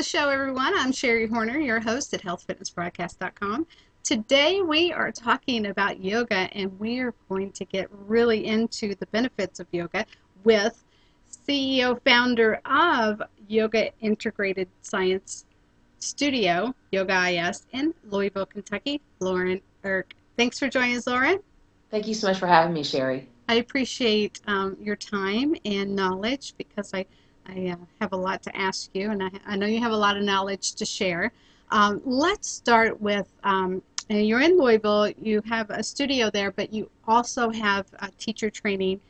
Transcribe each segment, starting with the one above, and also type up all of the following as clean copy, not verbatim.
show, everyone. I'm Sherri Horner, your host at healthfitnessbroadcast.com. Today we are talking about yoga, and we are going to get really into the benefits of yoga with CEO founder of Yoga Integrated Science Studio, Yoga IS, in Louisville, Kentucky, Lauren Eirk. Thanks for joining us, Lauren. Thank you so much for having me, Sherri. I appreciate your time and knowledge because I have a lot to ask you, and I know you have a lot of knowledge to share. Let's start with and you're in Louisville, you have a studio there, but you also have teacher training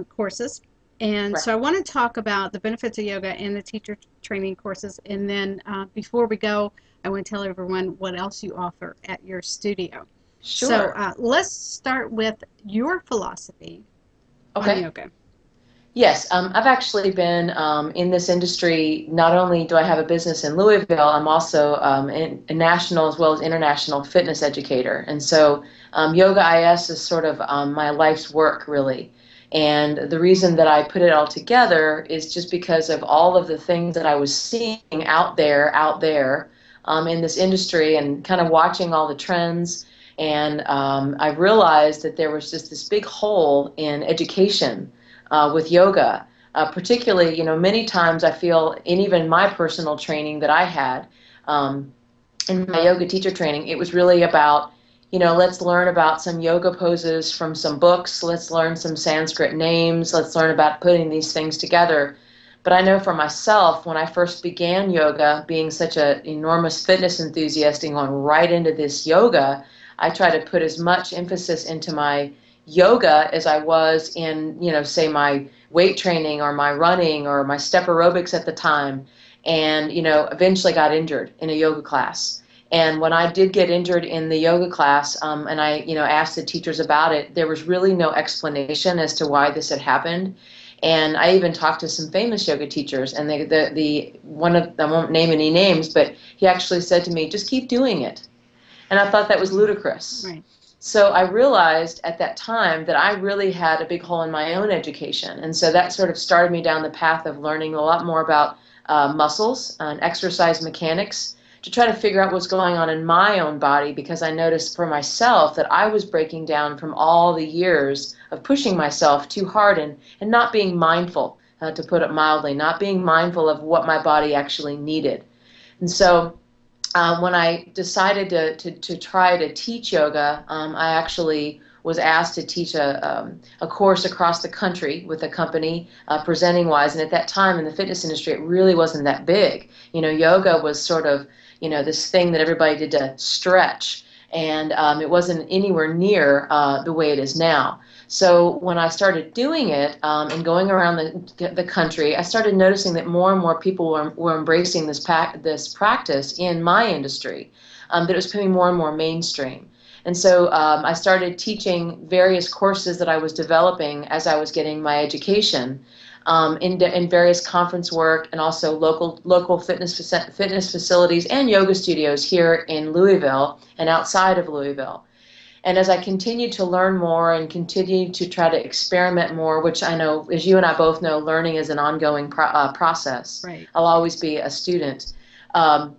courses. And Right. so I want to talk about the benefits of yoga and the teacher training courses. And then before we go, I want to tell everyone what else you offer at your studio. So Sure. let's start with your philosophy on Okay. yoga. Yes, I've actually been in this industry. Not only do I have a business in Louisville, I'm also a national as well as international fitness educator. And so Yoga IS is sort of my life's work, really. And the reason that I put it all together is just because of all of the things that I was seeing out there in this industry and kind of watching all the trends. And I realized that there was just this big hole in education with yoga. Particularly, many times I feel, in even my personal training that I had um, in my yoga teacher training, it was really about, let's learn about some yoga poses from some books, let's learn some Sanskrit names, let's learn about putting these things together. But I know for myself, when I first began yoga, being such an enormous fitness enthusiast and going right into this yoga, I try to put as much emphasis into my yoga as I was in, say my weight training or my running or my step aerobics at the time. And, eventually got injured in a yoga class. And when I did get injured in the yoga class, and I, asked the teachers about it, there was really no explanation as to why this had happened. And I even talked to some famous yoga teachers, and the one of, I won't name any names, but he actually said to me, just keep doing it. And I thought that was ludicrous. Right. So I realized at that time that I really had a big hole in my own education. And so that sort of started me down the path of learning a lot more about muscles and exercise mechanics to try to figure out what's going on in my own body, because I noticed for myself that I was breaking down from all the years of pushing myself too hard and not being mindful, to put it mildly, not being mindful of what my body actually needed. And so when I decided to try to teach yoga, I actually was asked to teach a course across the country with a company, presenting wise. And at that time in the fitness industry, it really wasn't that big. Yoga was sort of, this thing that everybody did to stretch. And it wasn't anywhere near the way it is now. So when I started doing it and going around the country, I started noticing that more and more people were embracing this practice in my industry, that it was becoming more and more mainstream. And so I started teaching various courses that I was developing as I was getting my education in various conference work and also local fitness facilities and yoga studios here in Louisville and outside of Louisville. And as I continued to learn more and continued to try to experiment more, which I know, as you and I both know, learning is an ongoing process. Right. I'll always be a student. Um,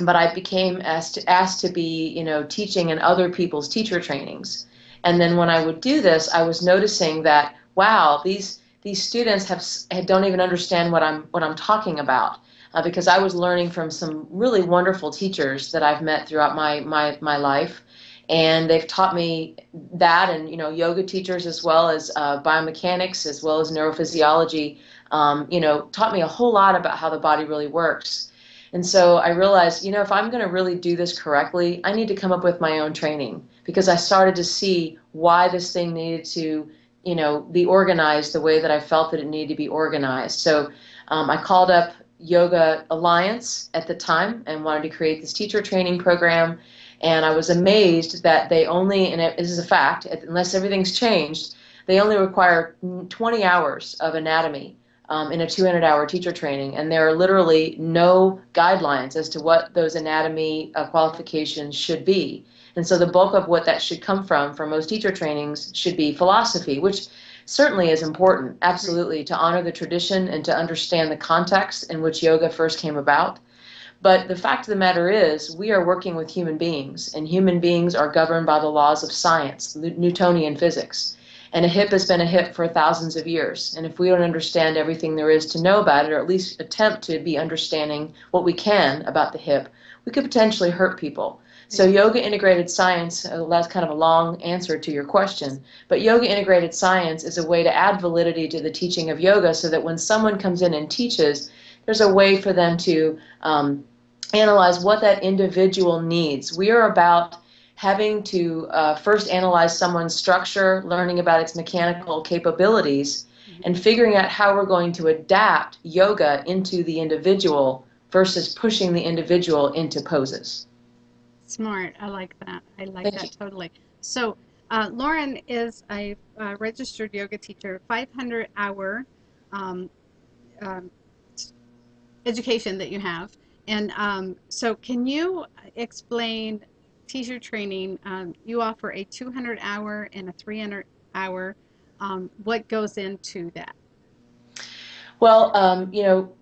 but I became asked to be, teaching in other people's teacher trainings. And then when I would do this, I was noticing that, wow, these students don't even understand what I'm talking about. Because I was learning from some really wonderful teachers that I've met throughout my life, and they've taught me that, and yoga teachers as well as biomechanics as well as neurophysiology, taught me a whole lot about how the body really works. And so I realized, if I'm going to really do this correctly, I need to come up with my own training, because I started to see why this thing needed to, be organized the way that I felt that it needed to be organized. So I called up Yoga Alliance at the time and wanted to create this teacher training program. And I was amazed that they only, and this is a fact, unless everything's changed, they only require 20 hours of anatomy in a 200-hour teacher training. And there are literally no guidelines as to what those anatomy qualifications should be. And so the bulk of what that should come from for most teacher trainings should be philosophy, which certainly is important, absolutely, to honor the tradition and to understand the context in which yoga first came about. But the fact of the matter is, we are working with human beings, and human beings are governed by the laws of science, Newtonian physics. And a hip has been a hip for thousands of years. And if we don't understand everything there is to know about it, or at least attempt to be understanding what we can about the hip, we could potentially hurt people. So yoga integrated science, that's kind of a long answer to your question, but yoga integrated science is a way to add validity to the teaching of yoga so that when someone comes in and teaches, there's a way for them to analyze what that individual needs. We are about having to first analyze someone's structure, learning about its mechanical capabilities, and figuring out how we're going to adapt yoga into the individual versus pushing the individual into poses. Smart. I like that. I like Thank you. that totally. So, Lauren is a registered yoga teacher, 500-hour um, um, education that you have. And so, can you explain teacher training? You offer a 200-hour and a 300-hour. What goes into that? Well,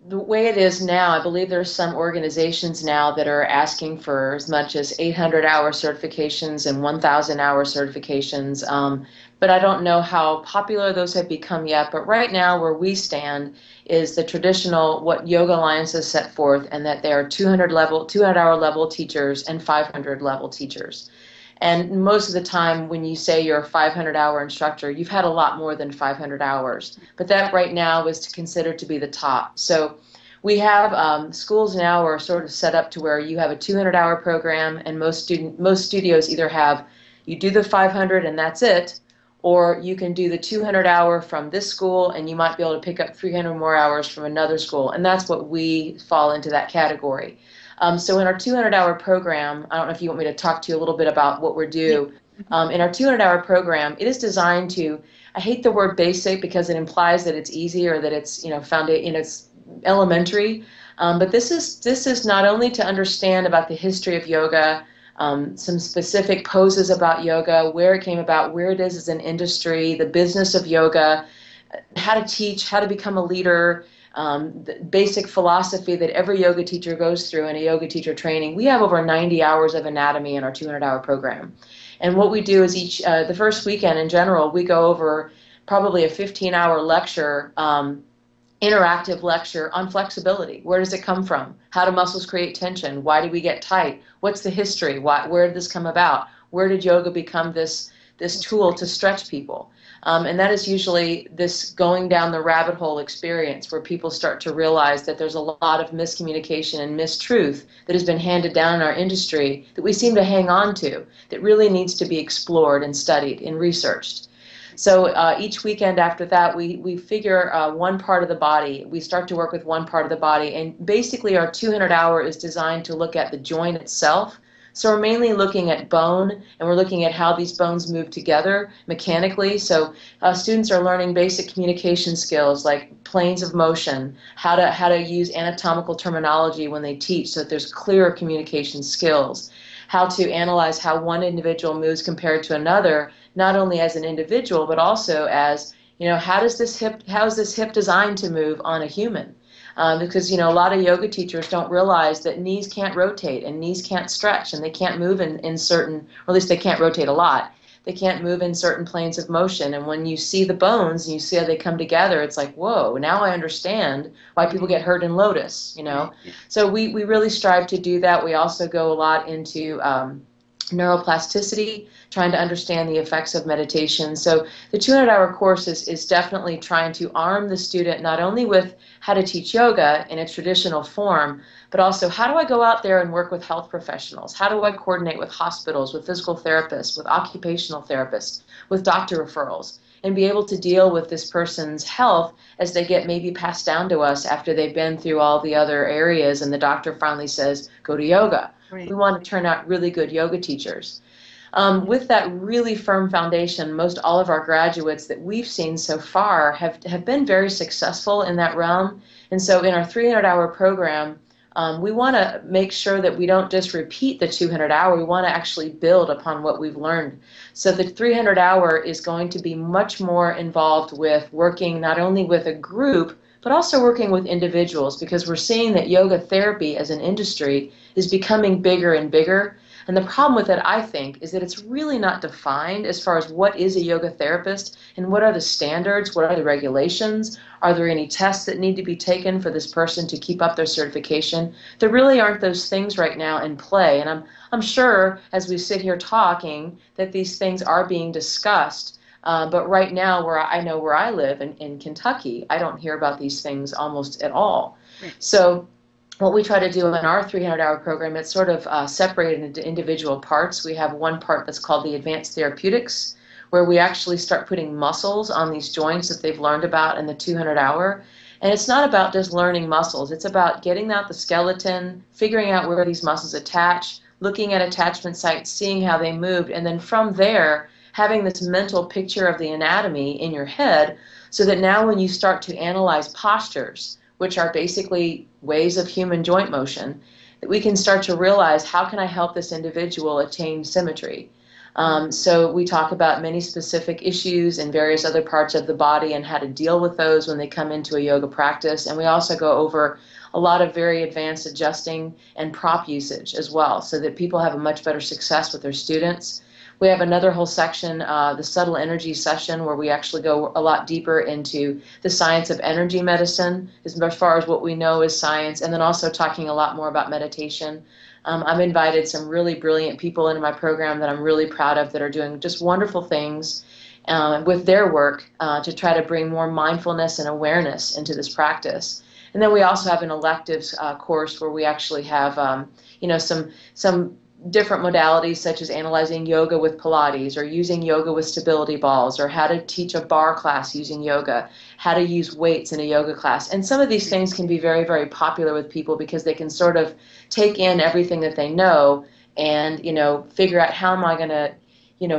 the way it is now, I believe there's some organizations now that are asking for as much as 800-hour certifications and 1,000-hour certifications. But I don't know how popular those have become yet. But right now, where we stand is the traditional what Yoga Alliance has set forth, and that they are 200-hour level teachers and 500 level teachers. And most of the time, when you say you're a 500-hour instructor, you've had a lot more than 500 hours. But that right now is considered to be the top. So we have schools now are sort of set up to where you have a 200-hour program, and most studios either have you do the 500 and that's it, or you can do the 200-hour from this school, and you might be able to pick up 300 more hours from another school. And that's what we fall into that category. So in our 200-hour program, I don't know if you want me to talk to you a little bit about what we're Yeah. due. In our 200-hour program, it is designed to, I hate the word basic because it implies that it's easy or that it's, it's elementary. But this is not only to understand about the history of yoga, some specific poses about yoga, where it came about, where it is as an industry, the business of yoga, how to teach, how to become a leader, the basic philosophy that every yoga teacher goes through in a yoga teacher training. We have over 90 hours of anatomy in our 200-hour program. And what we do is the first weekend in general, we go over probably a 15-hour lecture, interactive lecture on flexibility. Where does it come from? How do muscles create tension? Why do we get tight? What's the history? Where did this come about? Where did yoga become this tool to stretch people? And that is usually this going down the rabbit hole experience where people start to realize that there's a lot of miscommunication and mistruth that has been handed down in our industry that we seem to hang on to, that really needs to be explored and studied and researched. So each weekend after that, we figure one part of the body. We start to work with one part of the body. And basically our 200-hour is designed to look at the joint itself. So we're mainly looking at bone, and we're looking at how these bones move together mechanically. So students are learning basic communication skills like planes of motion, how to use anatomical terminology when they teach so that there's clearer communication skills, how to analyze how one individual moves compared to another, not only as an individual, but also as, how is this hip designed to move on a human? Because, a lot of yoga teachers don't realize that knees can't rotate and knees can't stretch and they can't move in certain, or at least they can't rotate a lot. They can't move in certain planes of motion. And when you see the bones and you see how they come together, it's like, whoa, now I understand why people get hurt in lotus. So we really strive to do that. We also go a lot into neuroplasticity, trying to understand the effects of meditation. So the 200-hour course is definitely trying to arm the student not only with how to teach yoga in its traditional form, but also how do I go out there and work with health professionals? How do I coordinate with hospitals, with physical therapists, with occupational therapists, with doctor referrals, and be able to deal with this person's health as they get maybe passed down to us after they've been through all the other areas and the doctor finally says, go to yoga. Right. We want to turn out really good yoga teachers. With that really firm foundation, most all of our graduates that we've seen so far have been very successful in that realm. And so in our 300-hour program, we want to make sure that we don't just repeat the 200-hour. We want to actually build upon what we've learned. So the 300-hour is going to be much more involved with working not only with a group, but also working with individuals, because we're seeing that yoga therapy as an industry is becoming bigger and bigger. And the problem with it, I think, is that it's really not defined as far as what is a yoga therapist and what are the standards, what are the regulations, are there any tests that need to be taken for this person to keep up their certification. There really aren't those things right now in play, and I'm sure as we sit here talking that these things are being discussed. But right now, where I live in Kentucky, I don't hear about these things almost at all. Right. So what we try to do in our 300-hour program, it's sort of separated into individual parts. We have one part that's called the advanced therapeutics, where we actually start putting muscles on these joints that they've learned about in the 200-hour. And it's not about just learning muscles. It's about getting out the skeleton, figuring out where these muscles attach, looking at attachment sites, seeing how they moved, and then from there, having this mental picture of the anatomy in your head, so that now when you start to analyze postures, which are basically ways of human joint motion, that we can start to realize, how can I help this individual attain symmetry? So we talk about many specific issues in various other parts of the body and how to deal with those when they come into a yoga practice. And we also go over a lot of very advanced adjusting and prop usage as well, so that people have a much better success with their students. We have another whole section, the subtle energy session, where we actually go a lot deeper into the science of energy medicine, as far as what we know is science, and then also talking a lot more about meditation. I've invited some really brilliant people into my program that I'm really proud of, that are doing just wonderful things with their work to try to bring more mindfulness and awareness into this practice. And then we also have an electives course where we actually have some different modalities, such as analyzing yoga with Pilates, or using yoga with stability balls, or how to teach a bar class using yoga, how to use weights in a yoga class. And some of these things can be very, very popular with people, because they can sort of take in everything that they know and, figure out, how am I going to,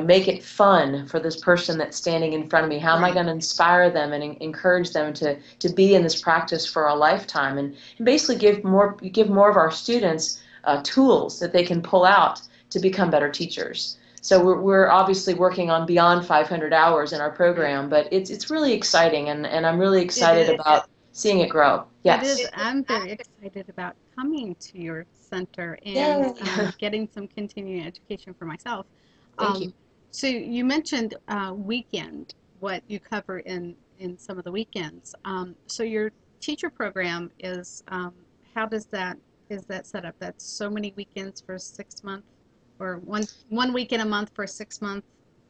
make it fun for this person that's standing in front of me? How am I going to inspire them and encourage them to be in this practice for a lifetime, and basically give more of our students tools that they can pull out to become better teachers. So we're obviously working on beyond 500 hours in our program, but it's really exciting, and I'm really excited about seeing it grow. It is. Yes. I'm very excited about coming to your center and Yay. getting some continuing education for myself. Thank you. Um, so you mentioned weekend, what you cover in some of the weekends. So your teacher program is, how does that is that set up? That's so many weekends for 6 month, or one weekend a month for a 6 month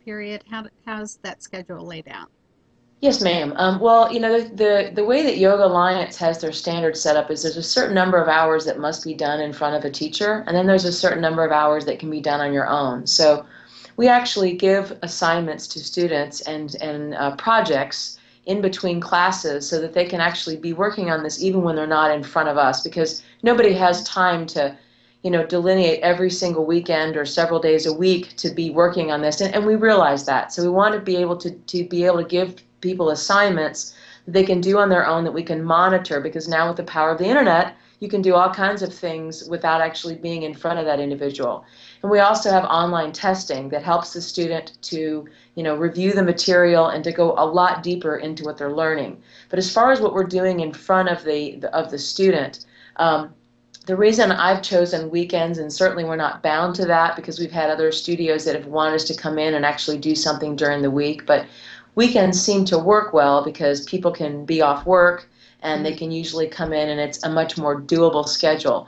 period. How's that schedule laid out? Yes, ma'am. Well, the way that Yoga Alliance has their standard set up is there's a certain number of hours that must be done in front of a teacher, and then there's a certain number of hours that can be done on your own. So we actually give assignments to students and projects in between classes, so that they can actually be working on this even when they're not in front of us, because nobody has time to delineate every single weekend or several days a week to be working on this, and we realize that. So we want to be able to give people assignments that they can do on their own, that we can monitor, because now with the power of the internet, you can do all kinds of things without actually being in front of that individual. And we also have online testing that helps the student to review the material and to go a lot deeper into what they're learning. But as far as what we're doing in front of the student, the reason I've chosen weekends, and certainly we're not bound to that, because we've had other studios that have wanted us to come in and actually do something during the week, but weekends seem to work well because people can be off work and they can usually come in, and it's a much more doable schedule.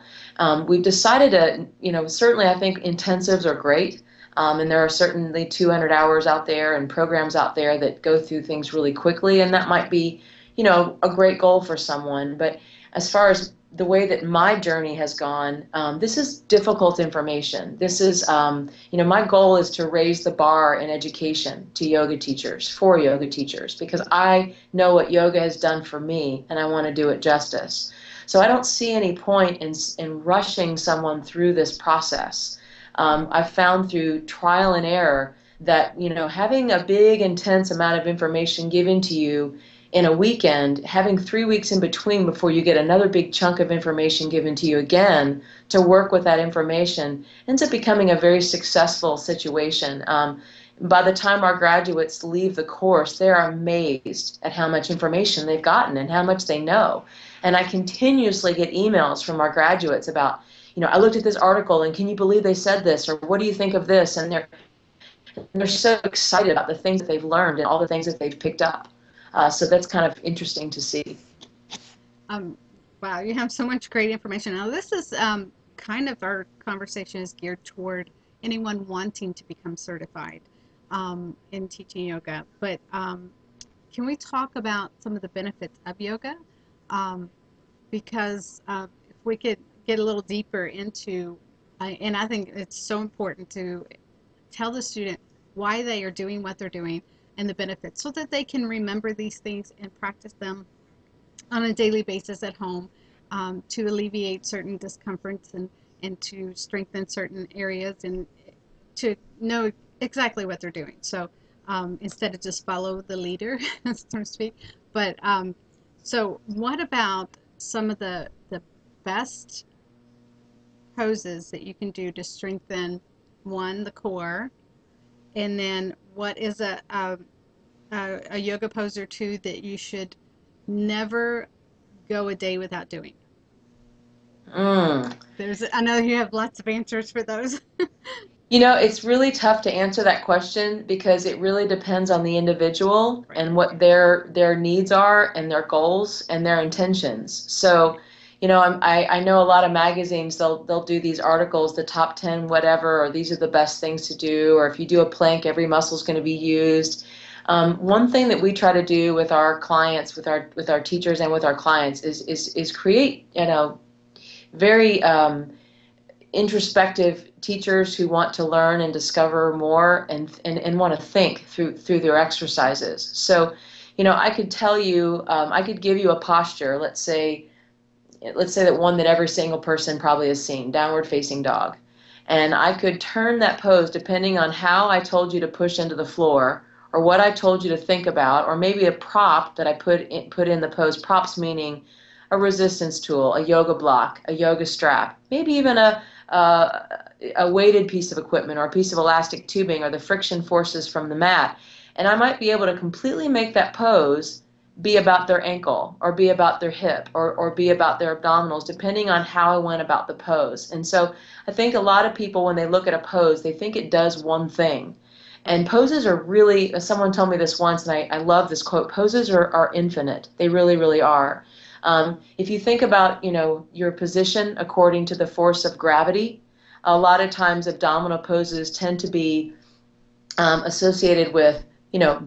We've decided to, certainly I think intensives are great, and there are certainly 200 hours out there and programs out there that go through things really quickly, and that might be, a great goal for someone. But as far as the way that my journey has gone, this is difficult information. This is, my goal is to raise the bar in education to yoga teachers, for yoga teachers, because I know what yoga has done for me, and I want to do it justice. So I don't see any point in rushing someone through this process. I've found through trial and error that, having a big, intense amount of information given to you in a weekend, having 3 weeks in between before you get another big chunk of information given to you again to work with that information ends up becoming a very successful situation. By the time our graduates leave the course, they're amazed at how much information they've gotten and how much they know. And I continuously get emails from our graduates about, I looked at this article and can you believe they said this, or what do you think of this? And they're so excited about the things that they've learned and all the things that they've picked up. So that's kind of interesting to see. Um, wow, you have so much great information. Now, this is kind of our conversation is geared toward anyone wanting to become certified in teaching yoga. But can we talk about some of the benefits of yoga? Um, because if we could get a little deeper into, and I think it's so important to tell the student why they are doing what they're doing and the benefits so that they can remember these things and practice them on a daily basis at home to alleviate certain discomforts and to strengthen certain areas and to know exactly what they're doing. So instead of just follow the leader, so to speak. But so what about some of the best poses that you can do to strengthen one, the core, and then what is a yoga pose or two that you should never go a day without doing? Mm. I know you have lots of answers for those. It's really tough to answer that question because it really depends on the individual Right. and what their needs are and their goals and their intentions. So, I know a lot of magazines, they'll do these articles, the top 10 whatever, or these are the best things to do, or if you do a plank, every muscle is going to be used. One thing that we try to do with our clients, with our teachers and with our clients is create, very introspective teachers who want to learn and discover more and want to think through their exercises. So, I could tell you, I could give you a posture. Let's say that one that every single person probably has seen, downward facing dog. And I could turn that pose depending on how I told you to push into the floor or what I told you to think about, or maybe a prop that I put in the pose. Props meaning a resistance tool, a yoga block, a yoga strap, maybe even a weighted piece of equipment or a piece of elastic tubing or the friction forces from the mat. And I might be able to completely make that pose be about their ankle or be about their hip or be about their abdominals, depending on how I went about the pose. And so I think a lot of people, when they look at a pose, they think it does one thing. And poses are really, someone told me this once, and I love this quote, poses are infinite. They really, really are. If you think about, your position according to the force of gravity, a lot of times abdominal poses tend to be associated with,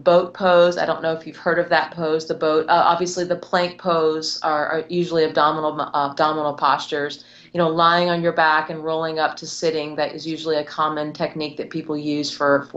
boat pose. I don't know if you've heard of that pose, the boat. Obviously, the plank pose are usually abdominal postures. Lying on your back and rolling up to sitting. That is usually a common technique that people use for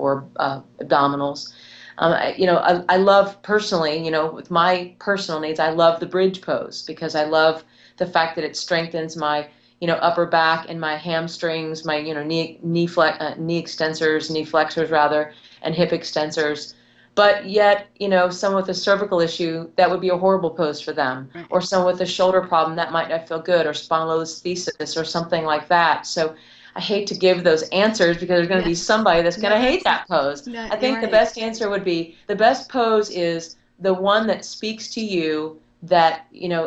abdominals. I love personally, with my personal needs, I love the bridge pose because I love the fact that it strengthens my, upper back and my hamstrings, my, knee extensors, knee flexors rather, and hip extensors. But yet, someone with a cervical issue, that would be a horrible pose for them. Right. Or someone with a shoulder problem, that might not feel good, or spondylolisthesis or something like that. So I hate to give those answers because there's going to be somebody that's going to hate that pose. No, I you're think the right. best answer would be the best pose is the one that speaks to you, that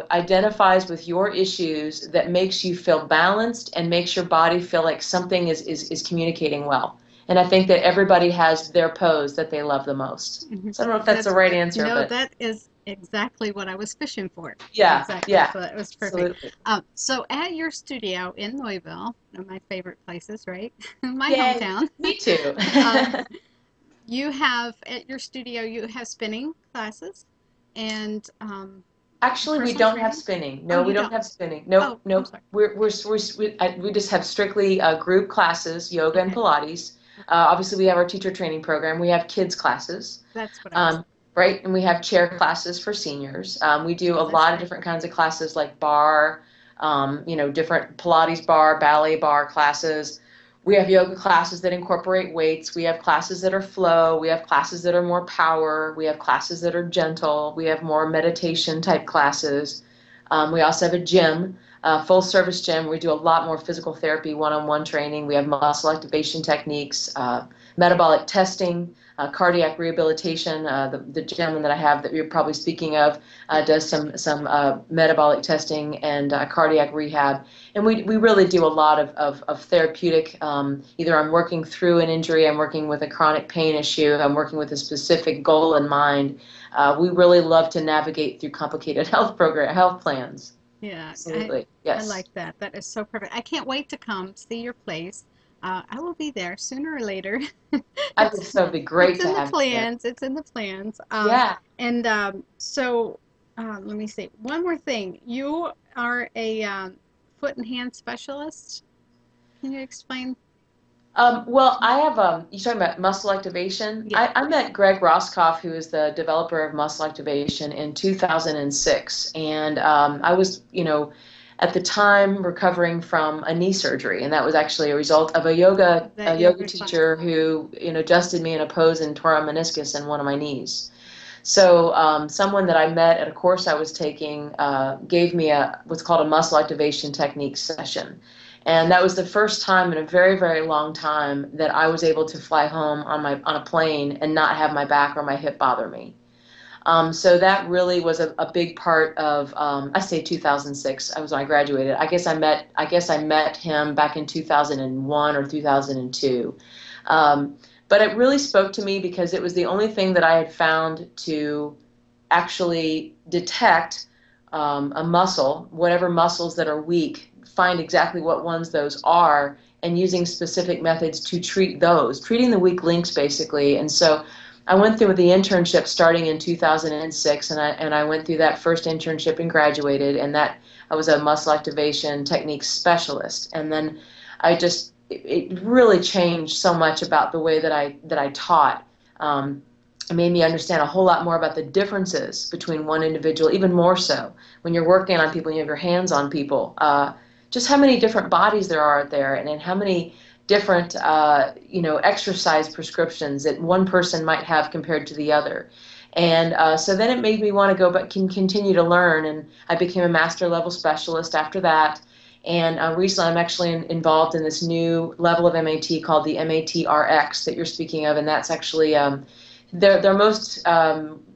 identifies with your issues, that makes you feel balanced and makes your body feel like something is communicating well. And I think that everybody has their pose that they love the most. Mhm. So I don't know if that's the right answer, No, but that is exactly what I was fishing for. yeah, Exactly. yeah, So that was perfect. absolutely. So at your studio in Louisville, one of my favorite places, right? My Yay, hometown. me too. um, you have at your studio, you have spinning classes and Actually, we personal don't have training. spinning. Oh, No, we you don't don't. have spinning. Nope, Oh, I'm nope. sorry. We just have strictly group classes, yoga and Okay. Pilates. Okay. Obviously, we have our teacher training program. We have kids classes, That's what I was. um, right? And we have chair classes for seniors. We do a Oh, that's lot of great. different kinds of classes like bar, different Pilates bar, ballet bar classes. We have yoga classes that incorporate weights. We have classes that are flow. We have classes that are more power. We have classes that are gentle. We have more meditation type classes. We also have a gym. full service gym. We do a lot more physical therapy, one-on-one training. We have muscle activation techniques, metabolic testing, cardiac rehabilitation. The gentleman that I have that you're probably speaking of does some metabolic testing and cardiac rehab. And we really do a lot of therapeutic, either I'm working through an injury, I'm working with a chronic pain issue, I'm working with a specific goal in mind. We really love to navigate through complicated health plans. Yeah, Absolutely. I Yes. like that. That is so perfect. I can't wait to come see your place. I will be there sooner or later. I It's think so. It'd be it's great to in the have you there. plans. It's in the plans. Yeah. And so let me see. One more thing. You are a foot and hand specialist. Can you explain? Well, I have, you're talking about muscle activation. Yeah. I met Greg Roskoff, who is the developer of muscle activation, in 2006. And I was, at the time recovering from a knee surgery. And that was actually a result of a That yoga yoga class. teacher who, adjusted me in a pose and tore a meniscus in one of my knees. So someone that I met at a course I was taking gave me what's called a muscle activation technique session. And that was the first time in a very, very long time that I was able to fly home on a plane and not have my back or my hip bother me. So that really was a big part of, I say 2006. I was when I graduated. I guess I met him back in 2001 or 2002. But it really spoke to me because it was the only thing that I had found to actually detect a muscle, whatever muscles that are weak, find exactly what ones those are, and using specific methods to treat those, treating the weak links basically. And so I went through the internship starting in 2006, and I went through that first internship and graduated, and that I was a muscle activation technique specialist. And then it really changed so much about the way that I taught. It made me understand a whole lot more about the differences between one individual, even more so when you're working on people and you have your hands on people. Just how many different bodies there are out there, and how many different exercise prescriptions that one person might have compared to the other. And so then it made me want to go back and continue to learn, and I became a master level specialist after that. And recently I'm actually involved in this new level of MAT called the MAT-RX that you're speaking of, and that's actually their most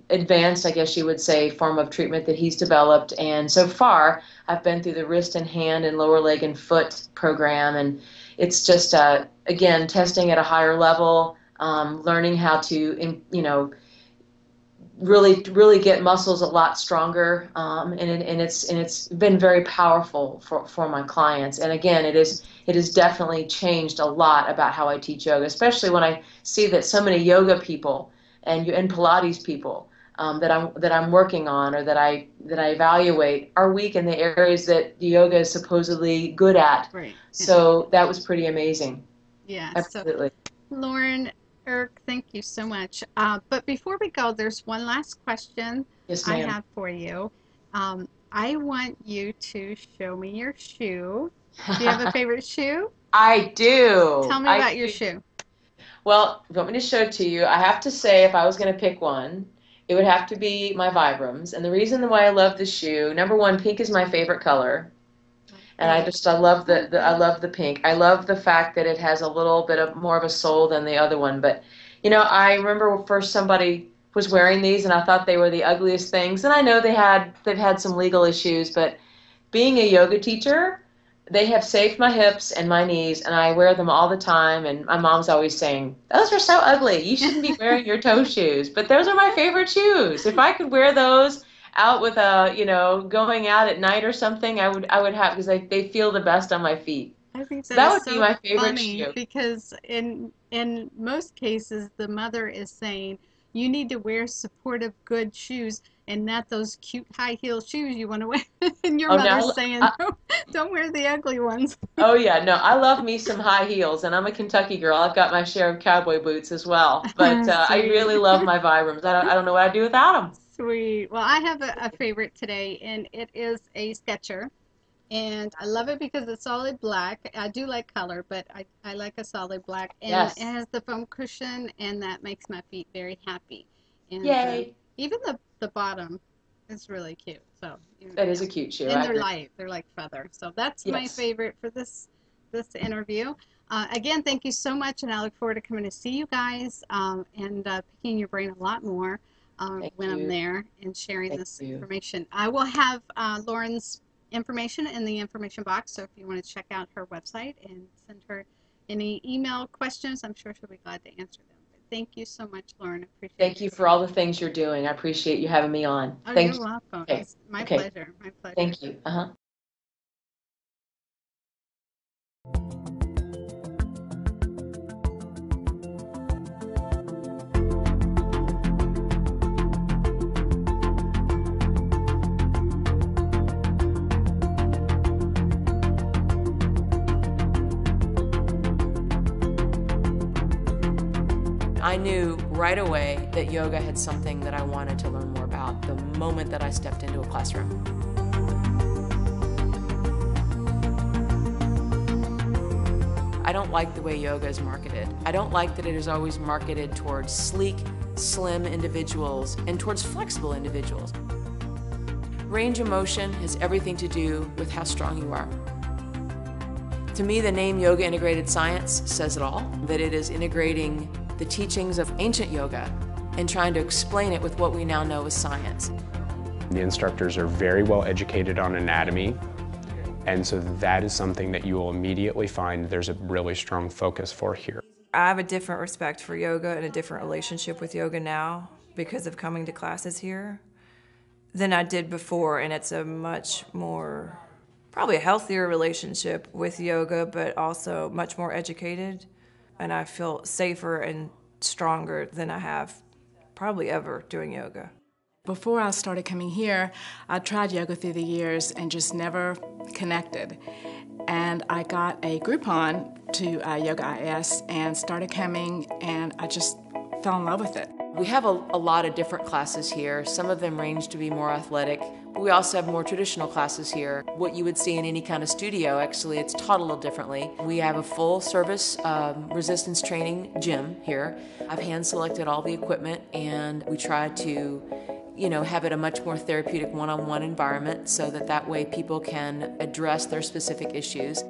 advanced, I guess you would say, form of treatment that he's developed. And so far, I've been through the wrist and hand and lower leg and foot program, and it's just again testing at a higher level, learning how to really get muscles a lot stronger, and it's been very powerful for my clients. And again, it has definitely changed a lot about how I teach yoga, especially when I see that so many yoga people and Pilates people that I'm working on, or that I evaluate, are weak in the areas that the yoga is supposedly good at. Right. Yeah. So that was pretty amazing. Yeah. So Absolutely. Lauren, Eirk, thank you so much. But before we go, there's one last question Yes, I ma'am. have for you. I want you to show me your shoe. Do you have a favorite shoe? I Tell do. me I about your do. shoe. Well, if you want me to show it to you, I have to say, if I was going to pick one, it would have to be my Vibrams. And the reason why I love the shoe, number one, pink is my favorite color. And Okay. I love I love the pink. I love the fact that it has a little bit of more of a sole than the other one. But I remember first somebody was wearing these, and I thought they were the ugliest things. And I know they've had some legal issues, but being a yoga teacher, they have saved my hips and my knees, and I wear them all the time. And my mom's always saying, "Those are so ugly. You shouldn't be wearing your toe shoes." But those are my favorite shoes. If I could wear those out with going out at night or something, I would have, because they feel the best on my feet. I think So that that is would be so my favorite funny shoe. because in most cases the mother is saying you need to wear supportive good shoes and not those cute high heel shoes you want to wear. And your Oh mother's no, saying don't wear the ugly ones. oh yeah, no, I love me some high heels, and I'm a Kentucky girl. I've got my share of cowboy boots as well, but I really Sweet. love my Vibrams. I don't know what I'd do without them. Sweet. Well, I have a favorite today, and it is a Sketcher. And I love it because it's solid black. I do like color, but I like a solid black. And it Yes. has the foam cushion, and that makes my feet very happy. And Yay. even the bottom. It's really cute. So That is a cute shoe. and I they're agree. light. They're like feather. So that's my Yes. favorite for this interview. Again, thank you so much, and I look forward to coming to see you guys and picking your brain a lot more Thank when I'm you. there and sharing Thank this you. information. I will have Lauren's information in the information box, so if you want to check out her website and send her any email questions, I'm sure she'll be glad to answer them. But thank you so much, Lauren. I appreciate Thank you you for being all here. the things you're doing. I appreciate you having me on. Oh, Thank you're you. welcome. Okay. It's my Okay. pleasure. My pleasure. Thank you. Uh-huh. I knew right away that yoga had something that I wanted to learn more about the moment that I stepped into a classroom. I don't like the way yoga is marketed. I don't like that it is always marketed towards sleek, slim individuals and towards flexible individuals. Range of motion has everything to do with how strong you are. To me, the name Yoga Integrated Science says it all, that it is integrating the teachings of ancient yoga and trying to explain it with what we now know as science. The instructors are very well educated on anatomy, and so that is something that you will immediately find there's a really strong focus for here. I have a different respect for yoga and a different relationship with yoga now because of coming to classes here than I did before, and it's a much more, probably a healthier relationship with yoga, but also much more educated, and I feel safer and stronger than I have probably ever doing yoga. Before I started coming here, I tried yoga through the years and just never connected. And I got a Groupon to Yoga IS and started coming, and I just fell in love with it. We have a lot of different classes here. Some of them range to be more athletic. We also have more traditional classes here. What you would see in any kind of studio, actually, it's taught a little differently. We have a full service resistance training gym here. I've hand selected all the equipment, and we try to have it a much more therapeutic one-on-one environment so that way people can address their specific issues.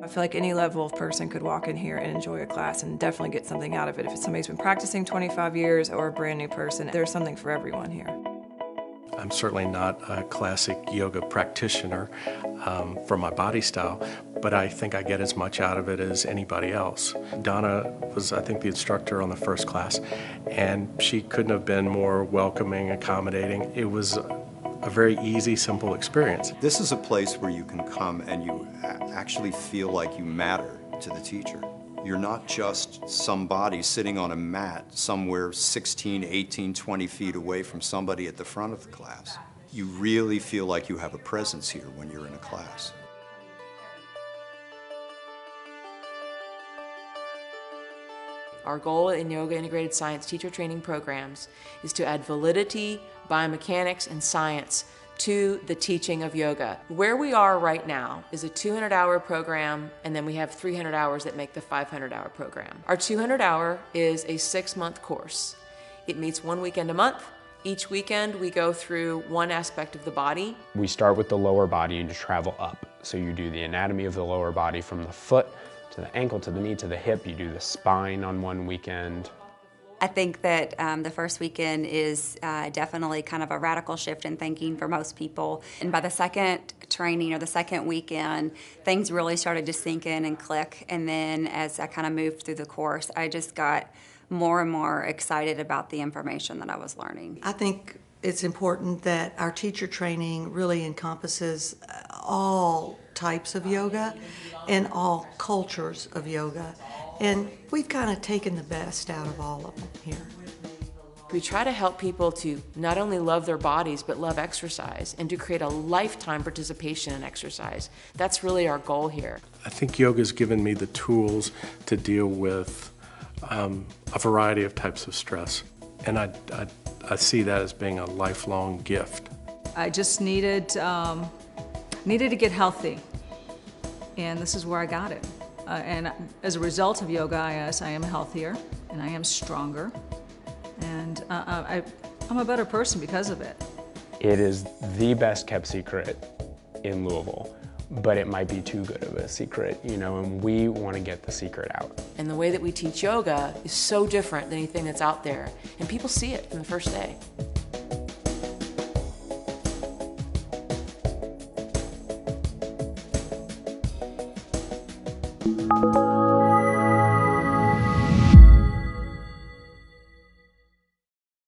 I feel like any level of person could walk in here and enjoy a class and definitely get something out of it. If somebody's been practicing 25 years or a brand new person, there's something for everyone here. I'm certainly not a classic yoga practitioner for my body style, but I think I get as much out of it as anybody else. Donna was, I think, the instructor on the first class, and she couldn't have been more welcoming, accommodating. It was a very easy, simple experience. This is a place where you can come and you actually feel like you matter to the teacher. You're not just somebody sitting on a mat somewhere 16, 18, 20 feet away from somebody at the front of the class. You really feel like you have a presence here when you're in a class. Our goal in Yoga Integrated Science teacher training programs is to add validity, biomechanics, and science to the teaching of yoga. Where we are right now is a 200-hour program, and then we have 300 hours that make the 500-hour program. Our 200-hour is a 6-month course. It meets 1 weekend a month. Each weekend we go through one aspect of the body. We start with the lower body and you travel up. So you do the anatomy of the lower body from the foot to the ankle, to the knee, to the hip. You do the spine on one weekend. I think that the first weekend is definitely kind of a radical shift in thinking for most people. And by the second training or the second weekend, things really started to sink in and click. And then as I kind of moved through the course, I just got more and more excited about the information that I was learning. I think it's important that our teacher training really encompasses all types of yoga and all cultures of yoga. And we've kind of taken the best out of all of them here. We try to help people to not only love their bodies, but love exercise and to create a lifetime participation in exercise. That's really our goal here. I think yoga's given me the tools to deal with a variety of types of stress, and I see that as being a lifelong gift. I just needed to get healthy, and this is where I got it. And as a result of Yoga IS, I am healthier and I am stronger, and I'm a better person because of it. It is the best kept secret in Louisville, but it might be too good of a secret, you know, and we want to get the secret out. And the way that we teach yoga is so different than anything that's out there, and people see it from the first day.